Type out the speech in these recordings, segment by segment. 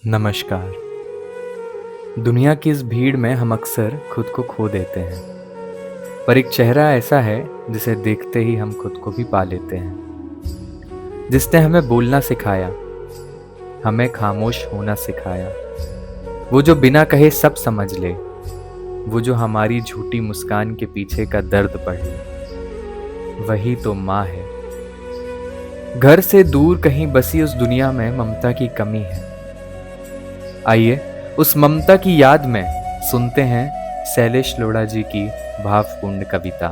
नमस्कार। दुनिया की इस भीड़ में हम अक्सर खुद को खो देते हैं, पर एक चेहरा ऐसा है जिसे देखते ही हम खुद को भी पा लेते हैं। जिसने हमें बोलना सिखाया, हमें खामोश होना सिखाया, वो जो बिना कहे सब समझ ले, वो जो हमारी झूठी मुस्कान के पीछे का दर्द पढ़ ले, वही तो माँ है। घर से दूर कहीं बसी उस दुनिया में ममता की कमी है। आइए उस ममता की याद में सुनते हैं शैलेश लोढ़ा जी की भावपूर्ण कविता।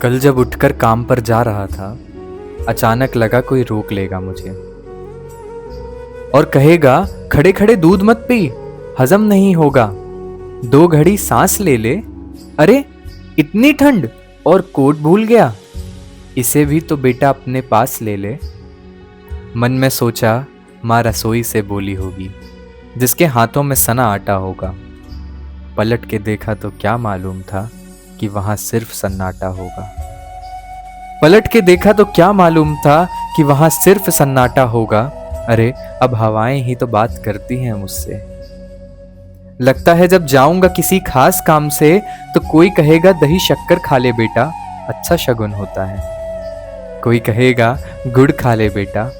कल जब उठकर काम पर जा रहा था, अचानक लगा कोई रोक लेगा मुझे और कहेगा खड़े खड़े दूध मत पी, हजम नहीं होगा, 2 घड़ी सांस ले ले। अरे इतनी ठंड और कोट भूल गया, इसे भी तो बेटा अपने पास ले ले। मन में सोचा माँ रसोई से बोली होगी, जिसके हाथों में सना आटा होगा। पलट के देखा तो क्या मालूम था कि वहां सिर्फ सन्नाटा होगा। पलट के देखा तो क्या मालूम था कि वहां सिर्फ सन्नाटा होगा। अरे अब हवाएं ही तो बात करती हैं मुझसे। लगता है जब जाऊंगा किसी खास काम से तो कोई कहेगा दही शक्कर खा ले बेटा, अच्छा शगुन होता है। कोई कहेगा गुड़ खा ले बेटा,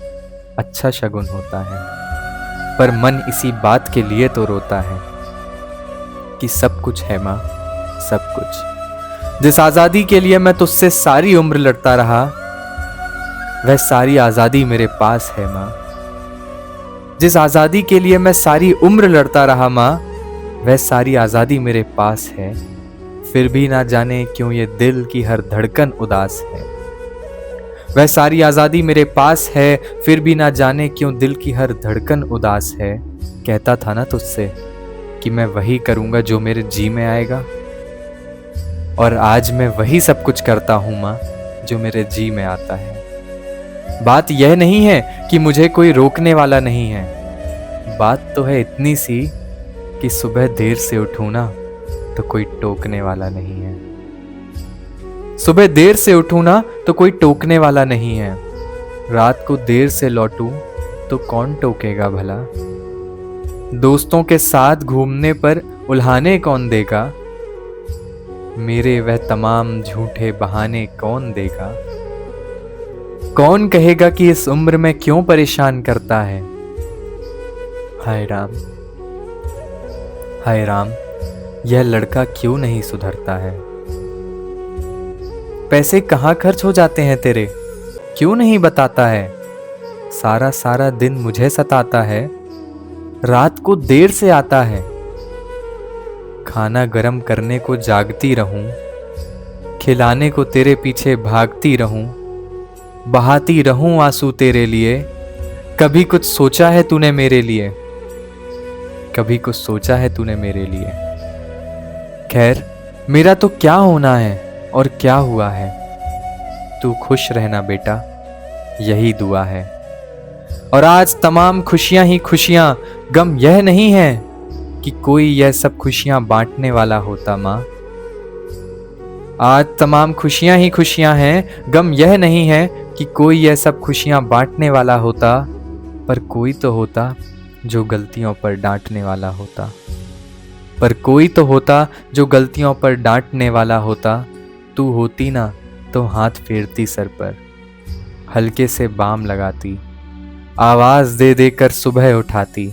अच्छा शगुन होता है। पर मन इसी बात के लिए तो रोता है कि सब कुछ है माँ, सब कुछ। जिस आजादी के लिए मैं तुझसे सारी उम्र लड़ता रहा, वह सारी आजादी मेरे पास है माँ। जिस आजादी के लिए मैं सारी उम्र लड़ता रहा माँ, वह सारी आजादी मेरे पास है। फिर भी ना जाने क्यों ये दिल की हर धड़कन उदास है। वह सारी आजादी मेरे पास है, फिर भी ना जाने क्यों दिल की हर धड़कन उदास है। कहता था ना तुझसे कि मैं वही करूंगा जो मेरे जी में आएगा, और आज मैं वही सब कुछ करता हूं माँ जो मेरे जी में आता है। बात यह नहीं है कि मुझे कोई रोकने वाला नहीं है, बात तो है इतनी सी कि सुबह देर से उठूं ना तो कोई टोकने वाला नहीं है। सुबह देर से उठूं ना तो कोई टोकने वाला नहीं है। रात को देर से लौटूं तो कौन टोकेगा भला। दोस्तों के साथ घूमने पर उल्हाने कौन देगा, मेरे वह तमाम झूठे बहाने कौन देगा। कौन कहेगा कि इस उम्र में क्यों परेशान करता है। हाय राम, हाय राम, यह लड़का क्यों नहीं सुधरता है। पैसे कहाँ खर्च हो जाते हैं तेरे, क्यों नहीं बताता है। सारा सारा दिन मुझे सताता है, रात को देर से आता है। खाना गरम करने को जागती रहूं, खिलाने को तेरे पीछे भागती रहूं, बहाती रहूं आंसू तेरे लिए। कभी कुछ सोचा है तूने मेरे लिए, कभी कुछ सोचा है तूने मेरे लिए। खैर मेरा तो क्या होना है और क्या हुआ है, तू खुश रहना बेटा, यही दुआ है। और आज तमाम खुशियां ही खुशियां, गम यह नहीं है कि कोई यह सब खुशियां बांटने वाला होता माँ। आज तमाम खुशियां ही खुशियां हैं, गम यह नहीं है कि कोई यह सब खुशियां बांटने वाला होता। पर कोई तो होता जो गलतियों पर डांटने वाला होता, पर कोई तो होता जो गलतियों पर डांटने वाला होता। तू होती ना तो हाथ फेरती सर पर, हल्के से बाम लगाती, आवाज दे देकर सुबह उठाती,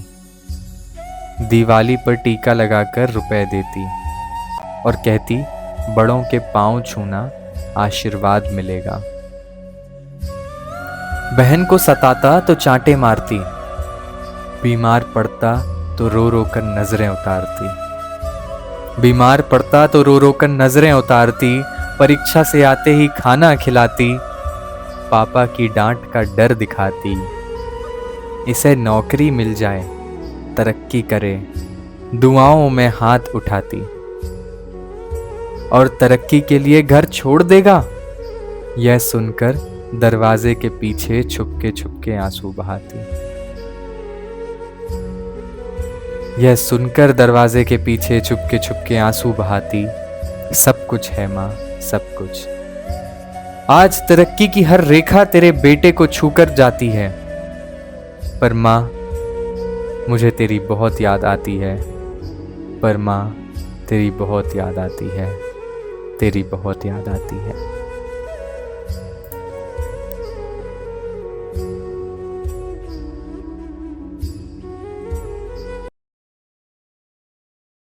दिवाली पर टीका लगाकर रुपए देती और कहती बड़ों के पांव छूना आशीर्वाद मिलेगा। बहन को सताता तो चांटे मारती, बीमार पड़ता तो रो रो कर नजरें उतारती, बीमार पड़ता तो रो रो कर नजरें उतारती। परीक्षा से आते ही खाना खिलाती, पापा की डांट का डर दिखाती। इसे नौकरी मिल जाए, तरक्की करे, दुआओं में हाथ उठाती, और तरक्की के लिए घर छोड़ देगा, यह सुनकर दरवाजे के पीछे छुपके आंसू बहाती। यह सुनकर दरवाजे के पीछे छुपके आंसू बहाती। सब कुछ है माँ, सब कुछ। आज तरक्की की हर रेखा तेरे बेटे को छूकर जाती है। पर माँ, मुझे तेरी बहुत याद आती है। पर माँ, तेरी बहुत याद आती है, तेरी बहुत याद आती है।